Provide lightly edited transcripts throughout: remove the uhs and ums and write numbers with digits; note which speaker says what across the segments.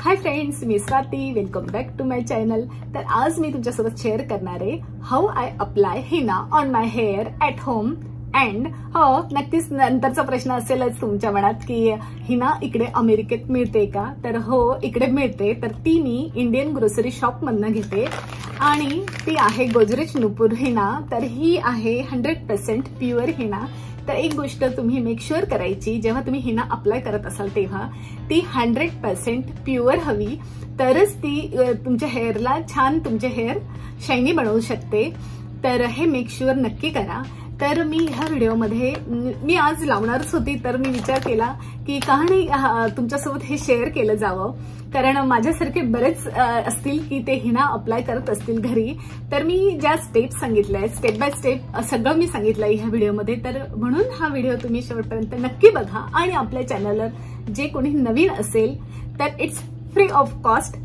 Speaker 1: हाय friends, मी Swati. Welcome back to my channel. तर आज मी तुमच्यासोबत शेअर करणार आहे how I apply henna on my hair at home. And हो, नक्कीच नंतरचा प्रश्न असेलच तुमच्या मनात की हिना इकडे अमेरिकेत मिळते का? तर हो, इकडे मिळते. तर ती मी इंडियन ग्रोसरी शॉप मधनं घेते आणि ती आहे गोदरेज नुपूर हिना. तर ही आहे 100% प्युअर हिना. तर एक गोष्ट तुम्ही मेक शुअर करायची, जेव्हा तुम्ही हिना अप्लाय करत असाल तेव्हा ती 100% प्युअर हवी, तरच ती तुमच्या हेअरला छान, तुमचे हेअर शायनी बनवू शकते. तर हे मेक शुअर नक्की करा. तर मी ह्या व्हिडिओमध्ये मी आज लावणारच होती, तर मी विचार केला की का नाही तुमच्यासोबत हे शेअर केलं जावं, कारण माझ्यासारखे बरेच असतील की ते हिना अप्लाय करत असतील घरी. तर मी ज्या स्टेप्स सांगितल्या, स्टेप बाय स्टेप सगळं मी सांगितलंय ह्या व्हिडिओमध्ये. तर म्हणून हा व्हिडिओ तुम्ही शेवटपर्यंत नक्की बघा. आणि आपल्या चॅनलवर जे कोणी नवीन असेल तर it's free of cost.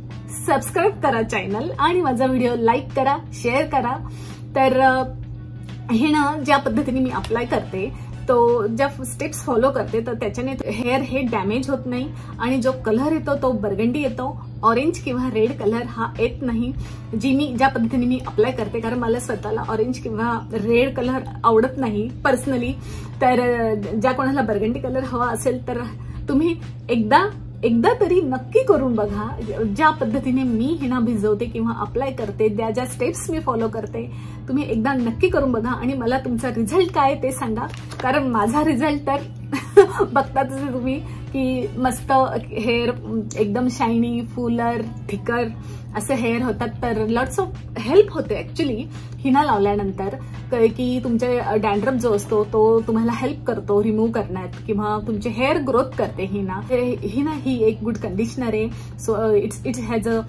Speaker 1: Subscribe करा चॅनल आणि माझा व्हिडिओ लाईक करा, शेअर करा. तर हे ना, ज्या पद्धतीने मी अप्लाय करते, तो ज्या स्टेप्स फॉलो करते, तर त्याच्याने हेअर हे डॅमेज होत नाही आणि जो कलर येतो तो बर्गंडी येतो. ऑरेंज किंवा रेड कलर हा येत नाही ज्या पद्धतीने मी अप्लाय करते, कारण मला स्वतःला ऑरेंज किंवा रेड कलर आवडत नाही पर्सनली. तर ज्या कोणाला बर्गंडी कलर हवा असेल तर तुम्ही एकदा तरी नक्की करून बघा. ज्या पद्धतीने मी हिना भिजवते किंवा अप्लाय करते, ज्या स्टेप्स मी फॉलो करते, तुम्ही एकदा नक्की करून बघा आणि मला तुमचा रिझल्ट काय ते सांगा. कारण माझा रिझल्ट तर बघताच तुम्ही की मस्त हेअर एकदम शायनी, फुलर, थिकर असं हेअर होतात. तर लॉट्स ऑफ हेल्प होते ऍक्च्युली हिना लावल्यानंतर, की तुमचे डॅन्ड्रफ जो असतो तो तुम्हाला हेल्प करतो रिमूव्ह करण्यात, किंवा तुमचे हेअर ग्रोथ करते हिना. ही एक गुड कंडिशनर आहे. So it has a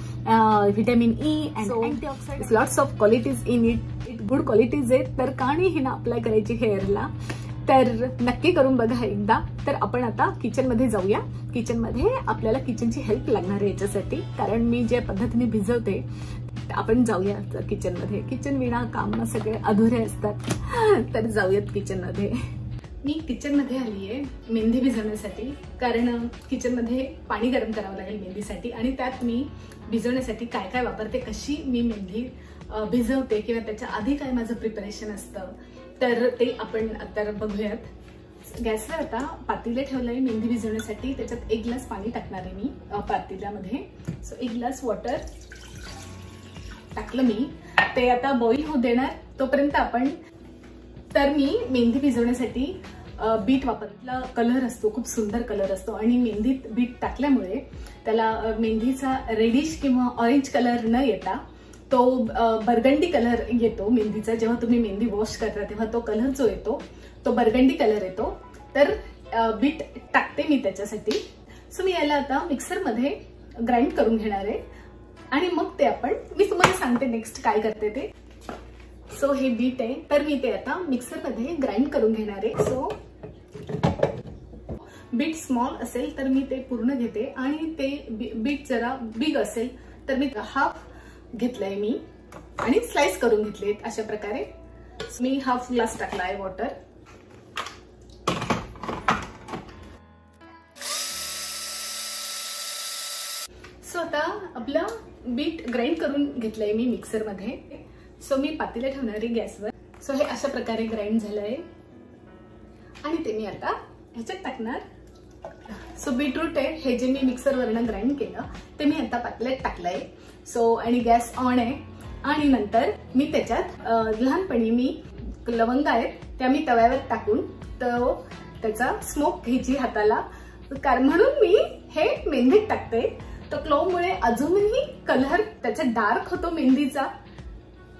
Speaker 1: vitamin E and antioxidants, lots of qualities in it good qualities आहेत. तर का नाही हिना अप्लाय करायची हेअरला? तर नक्की करून बघा एकदा. तर आपण आता किचन मध्ये जाऊया. किचन मध्ये आपल्याला किचनची हेल्प लागणार आहे याच्यासाठी, कारण मी ज्या पद्धतीने भिजवते. आपण जाऊया किचन मध्ये. किचन विना काम सगळे अधुरे असतात. तर जाऊयात किचन मध्ये. मी किचन मध्ये आली आहे मेहंदी भिजवण्यासाठी, कारण किचन मध्ये पाणी गरम करावं लागेल मेहंदीसाठी. आणि त्यात मी भिजवण्यासाठी काय काय वापरते, कशी मी मेहंदी भिजवते, किंवा त्याच्या आधी काय माझं प्रिपरेशन असतं, तर ते आपण आता बघूयात. गॅसवर आता पातेलं ठेवलंय मेहंदी भिजवण्यासाठी. त्याच्यात 1 ग्लास पाणी टाकणार आहे मी पातेल्यामध्ये. सो 1 ग्लास वॉटर टाकलं मी. ते आता बॉईल होऊ देणार तोपर्यंत आपण. तर मी मेहंदी भिजवण्यासाठी बीट वापरला. कलर असतो, खूप सुंदर कलर असतो, आणि मेहंदीत बीट टाकल्यामुळे त्याला मेहंदीचा रेडिश किंवा ऑरेंज कलर न येता तो बर्गंडी कलर येतो मेहंदीचा. जेव्हा तुम्ही मेहंदी वॉश करता तेव्हा तो कलर जो येतो तो बर्गंडी कलर येतो. तर बीट टाकते मी त्याच्यासाठी. सो मी याला आता मिक्सरमध्ये ग्राइंड करून घेणार आहे आणि मग ते मी तुम्हाला सांगते नेक्स्ट काय करते ते. सो हे बीट आहे, तर मी ते आता मिक्सरमध्ये ग्राइंड करून घेणार आहे. सो बीट स्मॉल असेल तर मी ते पूर्ण घेते, आणि ते बीट जरा बिग असेल तर मी हाफ घेतलंय मी आणि स्लाइस करून घेतलेत अशा प्रकारे. मी हाफ ग्लास टाकला आहे वॉटर. सो आता आपलं बीट ग्राइंड करून घेतलंय मी मिक्सर मध्ये. सो मी पातेलं ठेवणार आहे गॅसवर. सो हे अशा प्रकारे ग्राइंड झालंय आणि ते मी आता ह्याच्यात टाकणार. सो बीटरूट आहे हे जे मी मिक्सरवरनं ग्राइंड केलं ते मी आता पातेल्यात टाकलंय. सो आणि गॅस ऑन आहे. आणि नंतर मी त्याच्यात लहानपणी मी लवंग आहेत त्या मी तव्यावर टाकून त्याचा स्मोक घ्यायची हाताला, कारण म्हणून मी हे मेहंदीत टाकते. तर क्लोमुळे अजूनही कलर त्याचा डार्क होतो मेहंदीचा.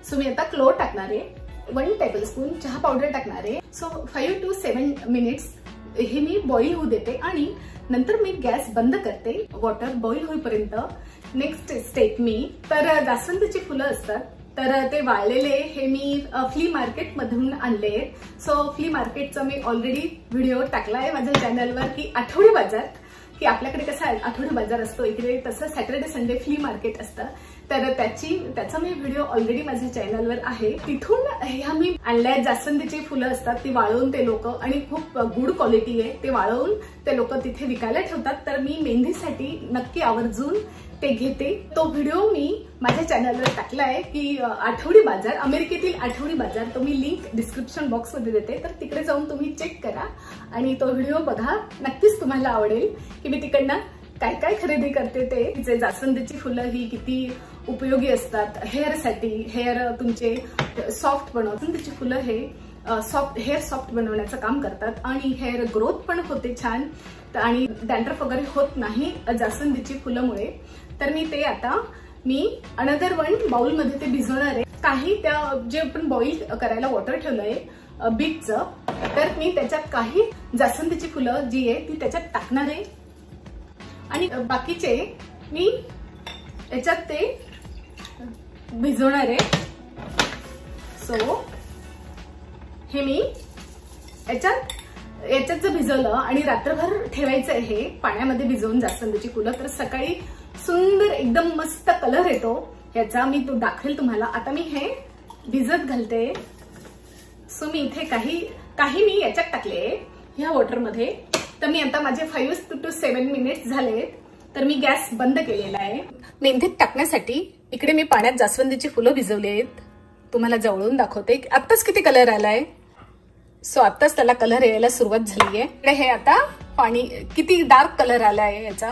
Speaker 1: सो मी आता क्लो टाकणार आहे. 1 टेबलस्पून चहा पावडर टाकणार आहे. सो 5 to 7 मिनिट्स हे मी बॉईल होऊ देते आणि नंतर मी गॅस बंद करते वॉटर बॉईल होईपर्यंत. नेक्स्ट स्टेप मी, तर जास्वंदीची फुलं असतात, तर ते वाळलेले हे मी फ्ली मार्केट मधून आणले. सो फ्ली मार्केटचा मी ऑलरेडी व्हिडिओ टाकलाय माझ्या चॅनलवर, की आठवडी बाजार, की आपल्याकडे कसा आठवडी बाजार असतो इकडे, तसं सॅटर्डे संडे फ्ली मार्केट असतं. तर त्याचा मी व्हिडिओ ऑलरेडी माझ्या चॅनलवर आहे. तिथून ह्या मी आणल्या जास्वंदीची फुलं असतात ती वाळवून ते लोक, आणि खूप गुड क्वालिटी आहे, ते वाळवून ते लोक तिथे विकायला ठेवतात. तर मी मेहंदीसाठी नक्की आवर्जून ते घेते. तो व्हिडिओ मी माझ्या चॅनलवर टाकलाय की आठवडी बाजार, अमेरिकेतील आठवडी बाजार, तो मी लिंक डिस्क्रिप्शन बॉक्स मध्ये देते. तर तिकडे जाऊन तुम्ही चेक करा आणि तो व्हिडिओ बघा. नक्कीच तुम्हाला आवडेल की मी तिकडनं काय काय खरेदी करते ते. तिचे जास्वंदीची फुलं ही किती उपयोगी असतात हेअरसाठी. हेअर तुमचे सॉफ्ट बनवतात. त्याची फुलं हे हेअर सॉफ्ट बनवण्याचं काम करतात आणि हेअर ग्रोथ पण होते छान, आणि डॅन्ड्रफ वगैरे होत नाही जास्वंदीची फुलामुळे. तर मी ते आता अनदर वन बाउल मध्ये ते भिजवणार आहे. काही त्या जे आपण बॉईल करायला वॉटर ठेवलंय बीटचं, तर मी त्याच्यात काही जास्वंदीची फुलं जी आहे ती त्याच्यात टाकणार आहे आणि बाकीचे मी याच्यात ते भिजवणार आहे. सो हे मी याच्यात जर भिजवलं आणि रात्रभर ठेवायचं आहे पाण्यामध्ये भिजवून जास्वंदीची फुलं, तर सकाळी सुंदर एकदम मस्त कलर येतो याचा. मी तो दाखवेल तुम्हाला. आता मी हे भिजत घालते. सो मी इथे काही मी याच्यात टाकले ह्या वॉटरमध्ये. तर मी आता माझे 5 to 7 मिनिट्स झालेत. तर मी गॅस बंद केलेला आहे. मेहंदीत टाकण्यासाठी इकडे मी पाण्यात जास्वंदीची फुलं भिजवली आहेत. तुम्हाला जवळून दाखवते. आत्ताच किती कलर आलाय. सो आत्ताच त्याला कलर यायला सुरुवात झाली आहे. हे आता पाणी किती डार्क कलर आलाय याचा,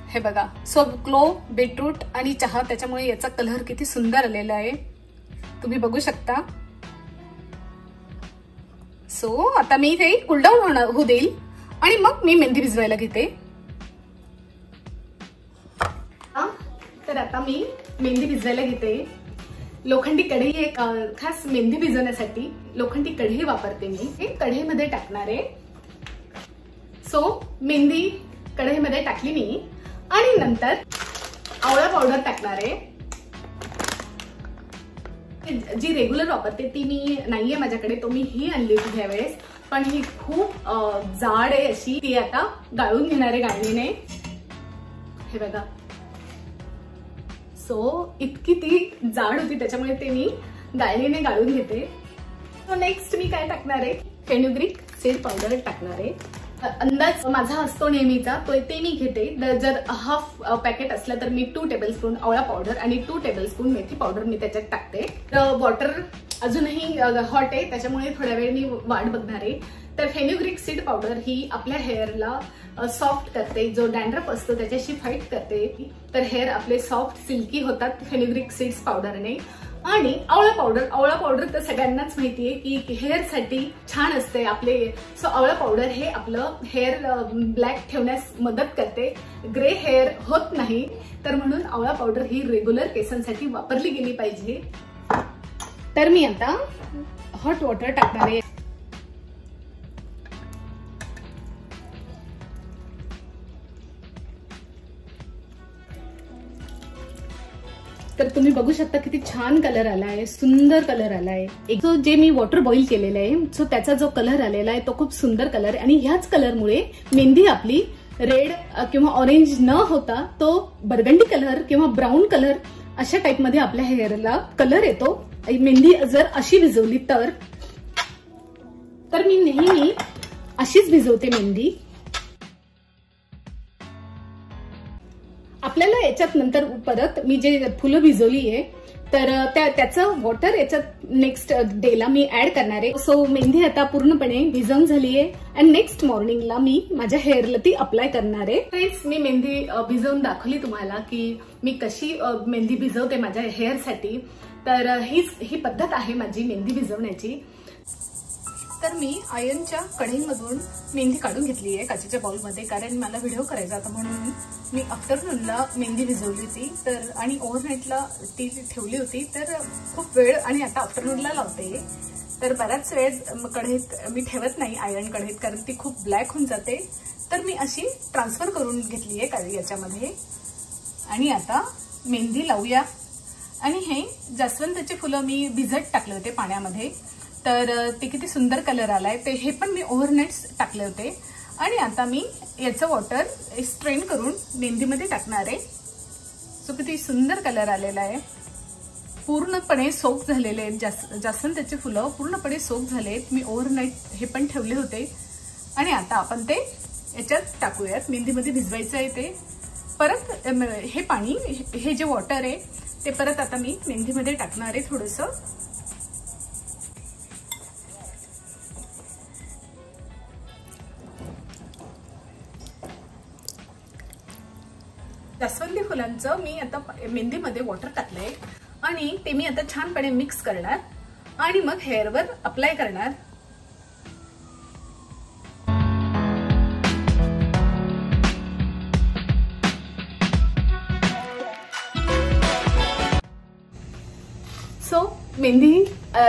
Speaker 1: हे बघा. सो क्लो, बीटरूट आणि चहा, त्याच्यामुळे याचा कलर किती सुंदर आलेला आहे, तुम्ही बघू शकता. सो आता मी हे कूलडाऊन होऊ देईल आणि मग मी मेहंदी भिजवायला घेते. तर आता मी मेहंदी भिजवायला घेते. लोखंडी कढई एक खास मेहंदी भिजवण्यासाठी लोखंडी कढई वापरते मी. हे कढईमध्ये टाकणार आहे. सो मेहंदी कढईमध्ये टाकली मी आणि नंतर आवळा पावडर टाकणार आहे. जी रेग्युलर वापरते ती मी नाहीये माझ्याकडे, तो मी ही आणली होती त्यावेळेस, पण ही खूप जाड आहे अशी. ती आता गाळून घेणार आहे गाळणीने. हे बघा. सो इतकी ती जाड होती त्याच्यामुळे ते मी गाळणीने गाळून घेते. सो नेक्स्ट मी काय टाकणार आहे, फेनुग्रीक सीड पावडर टाकणार आहे. अंदाज माझा असतो नेहमीचा, तो ते मी घेते. जर हाफ पॅकेट असलं तर मी 2 टेबलस्पून आवळा पावडर आणि 2 टेबलस्पून मेथी पावडर मी त्याच्यात टाकते. वॉटर अजूनही हॉट आहे त्याच्यामुळे थोड्या वेळ मी वाट बघणार आहे. तर फेनुग्रीक सीड पावडर ही आपल्या हेअरला सॉफ्ट करते, जो डॅन्ड्रफ असतो त्याच्याशी फाईट करते. तर हेअर आपले सॉफ्ट सिल्की होतात फेनुग्रीक सीड्स पावडरने. आणि आवळा पावडर तर सगळ्यांनाच माहितीये की हेअरसाठी छान असते आपले. सो आवळा पावडर हे आपलं हेअर ब्लॅक ठेवण्यास मदत करते, ग्रे हेअर होत नाही. तर म्हणून आवळा पावडर ही रेग्युलर केसांसाठी वापरली गेली पाहिजे. तर मी आता हॉट वॉटर टाकणार आहे. तर तुम्ही बघू शकता किती छान कलर आलाय, सुंदर कलर आलाय. एक जो जे मी वॉटर बॉईल केलेलं आहे सो त्याचा जो कलर आलेला आहे तो खूप सुंदर कलर आहे. आणि ह्याच कलरमुळे मेहंदी आपली रेड किंवा ऑरेंज न होता तो बर्गंडी कलर किंवा ब्राऊन कलर अशा टाइप मध्ये आपल्या हेअरला कलर येतो. मेहंदी जर अशी भिजवली तर मी नेहमी अशीच भिजवते मेहंदी. आपल्याला याच्यात नंतर परत मी जे फुलं भिजवली आहे तर त्याचं वॉटर याच्यात नेक्स्ट डेला मी ऍड करणार आहे. सो मेहंदी आता पूर्णपणे भिजवून झाली आहे आणि नेक्स्ट मॉर्निंगला मी माझ्या हेअरला ती अप्लाय करणार आहे. फ्रेंड्स, मी मेहंदी भिजवून दाखवली तुम्हाला की मी कशी मेहंदी भिजवते माझ्या हेअरसाठी. तर ही पद्धत आहे माझी मेहंदी भिजवण्याची. तर मी आयर्नच्या कढईमधून मेहंदी काढून घेतली आहे काचेच्या बाउलमध्ये, कारण मला व्हिडिओ करायचा होता म्हणून मी आफ्टरनूनला मेहंदी भिजवली होती. तर आणि ओव्हरनाईटला ती ठेवली होती. तर खूप वेळ आणि आता आफ्टरनूनला लावते. तर बराच वेळ कढईत मी ठेवत नाही आयर्न कढईत, कारण ती खूप ब्लॅक होऊन जाते. तर मी अशी ट्रान्सफर करून घेतली आहे कढई याच्यामध्ये. आणि आता मेहंदी लावूया. आणि हे जास्वंदीचे फुलं मी भिजत टाकले होते पाण्यामध्ये, तर ते किती सुंदर कलर आलाय. ते हे पण मी ओव्हरनाईट टाकले होते. आणि आता मी याचं वॉटर स्ट्रेन करून मेहंदीमध्ये टाकणार आहे. सो किती सुंदर कलर आलेला आहे, पूर्णपणे सोक झालेले आहेत, जास्वंदाचे फुलं पूर्णपणे सोक झालेत। मी ओव्हरनाईट हे पण ठेवले होते आणि आता आपण ते याच्यात टाकूयात, मेहंदीमध्ये भिजवायचं आहे ते। परत हे पाणी, हे जे वॉटर आहे ते परत आता मी मेहंदीमध्ये टाकणार आहे थोडंसं। जास्वंदी फुलांचं मी आता मेहंदीमध्ये वॉटर टाकलंय आणि ते मी आता छानपणे मिक्स करणार आणि मग हेअरवर अप्लाय करणार। सो मेहंदी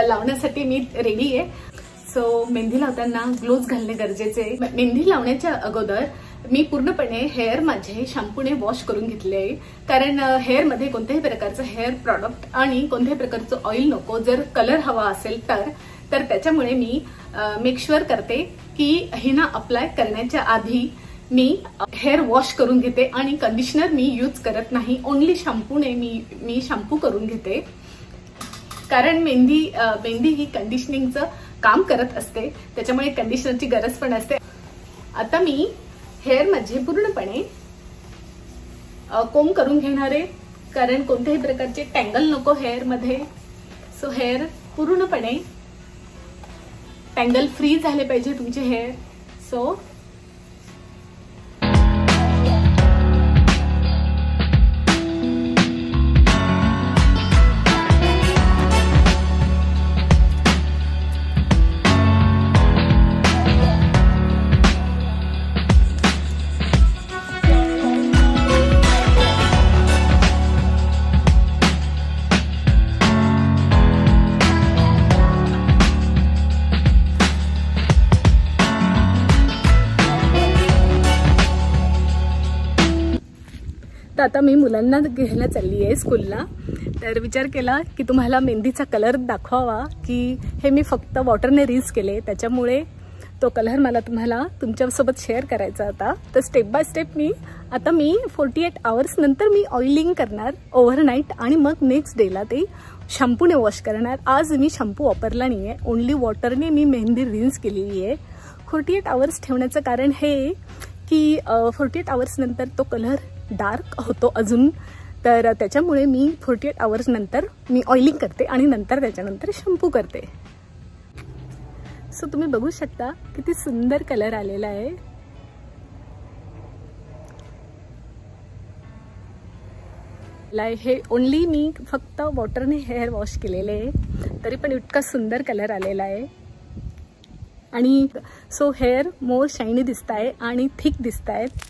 Speaker 1: लावण्यासाठी मी रेडी आहे। सो मेहंदी लावताना ग्लोव्ज घालणे गरजेचे आहे। मेहंदी लावण्याच्या अगोदर मी पूर्णपणे हेअर माझे शॅम्पूने वॉश करून घेतले, कारण हेअर मध्ये कोणत्याही प्रकारचं हेअर प्रॉडक्ट आणि कोणत्याही प्रकारचं ऑइल नको। जर कलर हवा असेल तर त्याच्यामुळे मी मेक शुअर करते की हिना अप्लाय करण्याच्या आधी मी हेअर वॉश करून घेते आणि कंडिशनर मी यूज करत नाही, ओनली शॅम्पूने मी शॅम्पू करून घेते, कारण मेहंदी ही कंडिशनिंगचं काम करत असते, त्याच्यामुळे कंडिशनरची गरज पण असते। आता मी हेअर मध्ये पूर्णपणे कोंब करून घेणार आहे, कारण कोणत्याही प्रकारचे टँगल नको हेअर मध्ये। सो हेअर पूर्णपणे टँगल फ्री झाले पाहिजे तुमचे हेअर। सो आता मी मुलांना घ्यायला चालली आहे स्कूलला, तर विचार केला की तुम्हाला मेहंदीचा कलर दाखवावा, की हे मी फक्त वॉटरने रिन्स केले, त्याच्यामुळे तो कलर मला तुम्हाला तुमच्यासोबत शेअर करायचा होता। तर step by step me 48 hours नंतर मी ऑइलिंग करणार ओव्हरनाईट आणि मग नेक्स्ट डेला ते शॅम्पूने वॉश करणार। आज मी शॅम्पू वापरला नाहीये, ओनली वॉटरने मी मेहंदी रिन्स केलेली आहे। 48 आवर्स ठेवण्याचं कारण हे की 48 आवर्स नंतर तो कलर डार्क होतो अजून, तर त्याच्यामुळे मी 48 आवर्स नंतर मी ऑइलिंग करते आणि नंतर त्याच्यानंतर शॅम्पू करते। सो तुम्ही बघू शकता किती सुंदर कलर आलेला आहे। हे ओनली मी फक्त वॉटरने हेअर वॉश केलेले आहे, तरी पण इतका सुंदर कलर आलेला आहे आणि सो हेअर मोर शायनी दिसत आहे आणि थिक दिसत आहेत।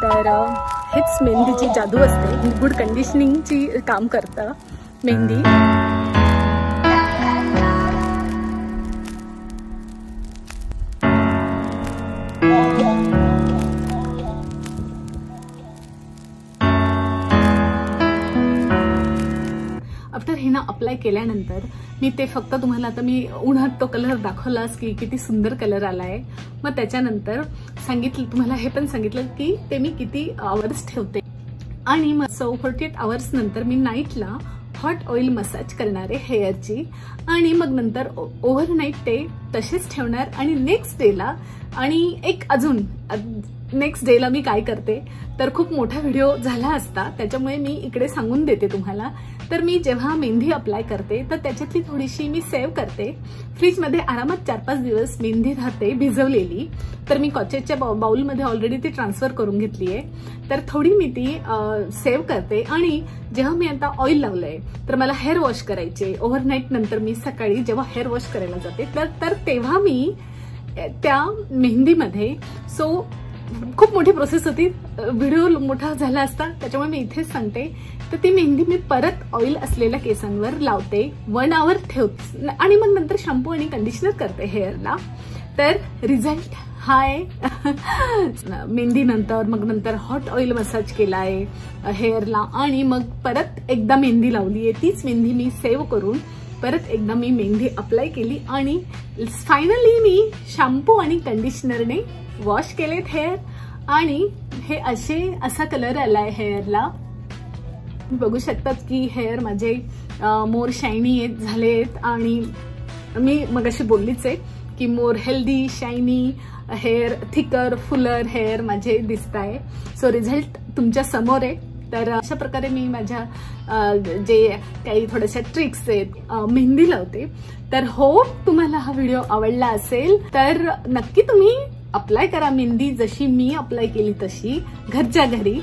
Speaker 1: तर हेच मेहंदीची जादू असते, गुड कंडिशनिंगची काम करतं मेहंदी। आफ्टर हिना अप्लाय केल्यानंतर मी ते फक्त तुम्हाला आता मी उन्हात तो कलर दाखवलास की किती सुंदर कलर आलाय, मग त्याच्यानंतर सांगितलं तुम्हाला हे पण सांगितलं की ते मी किती आवर्स ठेवते आणि मग 48 आवर्स नंतर मी नाईटला हॉट ऑइल मसाज करणार आहे हेअरची आणि मग नंतर ओव्हरनाईट ते तसेच ठेवणार आणि नेक्स्ट डेला आणि एक अजून नेक्स्ट डेला मी काय करते तर खूप मोठा व्हिडिओ झाला असता, त्याच्यामुळे मी इकडे सांगून देते तुम्हाला। तर मी जेव्हा मेहंदी अप्लाय करते तर त्याच्यातली थोडीशी मी सेव्ह करते, फ्रीजमध्ये आरामात 4-5 दिवस मेहंदी राहते भिजवलेली, तर मी कॉचेसच्या बाउलमध्ये ऑलरेडी ती ट्रान्सफर करून घेतली आहे, तर थोडी मी ती सेव्ह करते आणि जेव्हा मी आता ऑइल लावलंय तर मला हेअर वॉश करायचे ओव्हरनाईट नंतर, मी सकाळी जेव्हा हेअर वॉश करायला जाते तर तेव्हा मी त्या मेहंदीमध्ये खूप मोठी प्रोसेस होती, व्हिडिओ मोठा झाला असता, त्याच्यामुळे मी इथेच सांगते। तर ती मेहंदी मी परत ऑइल असलेल्या केसांवर लावते, 1 आवर ठेवते आणि मग नंतर शॅम्पू आणि कंडिशनर करते हेअरला। तर रिझल्ट हाय मेहंदी नंतर मग नंतर हॉट ऑइल मसाज केलाय हेअरला आणि मग परत एकदा मेहंदी लावली आहे, तीच मेहंदी मी सेव्ह करून परत एकदा मी मेहंदी अप्लाय केली आणि फायनली मी शॅम्पू आणि कंडिशनरने वॉश केलेत हेअर आणि हे असा कलर आलाय हेअरला। तुम्ही बघू शकतात की हेअर माझे मोर शायनी झालेत आणि मी मगाशी बोललीच आहे की more healthy shiny hair, thicker Fuller hair माझे दिसत आहे. सो रिझल्ट तुमच्या समोर आहे. तर अशा प्रकारे मी माझ्या जे काही थोड्याशा ट्रिक्स आहेत मेहंदी लावते. तर हो, तुम्हाला हा व्हिडिओ आवडला असेल तर नक्की तुम्ही अप्लाय करा मेहंदी, जशी मी अप्लाय केली तशी घरच्या घरी.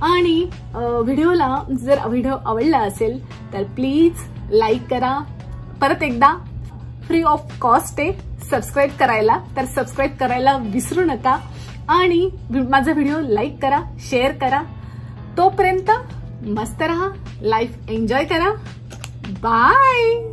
Speaker 1: आणि व्हिडिओला जर व्हिडिओ आवडला असेल तर प्लीज लाईक करा. परत एकदा फ्री ऑफ कॉस्ट आहे सबस्क्राईब करायला, तर सबस्क्राईब करायला विसरू नका. आणि माझा व्हिडिओ लाईक करा, शेअर करा. तोपर्यंत मस्त रहा, लाईफ एन्जॉय करा. बाय.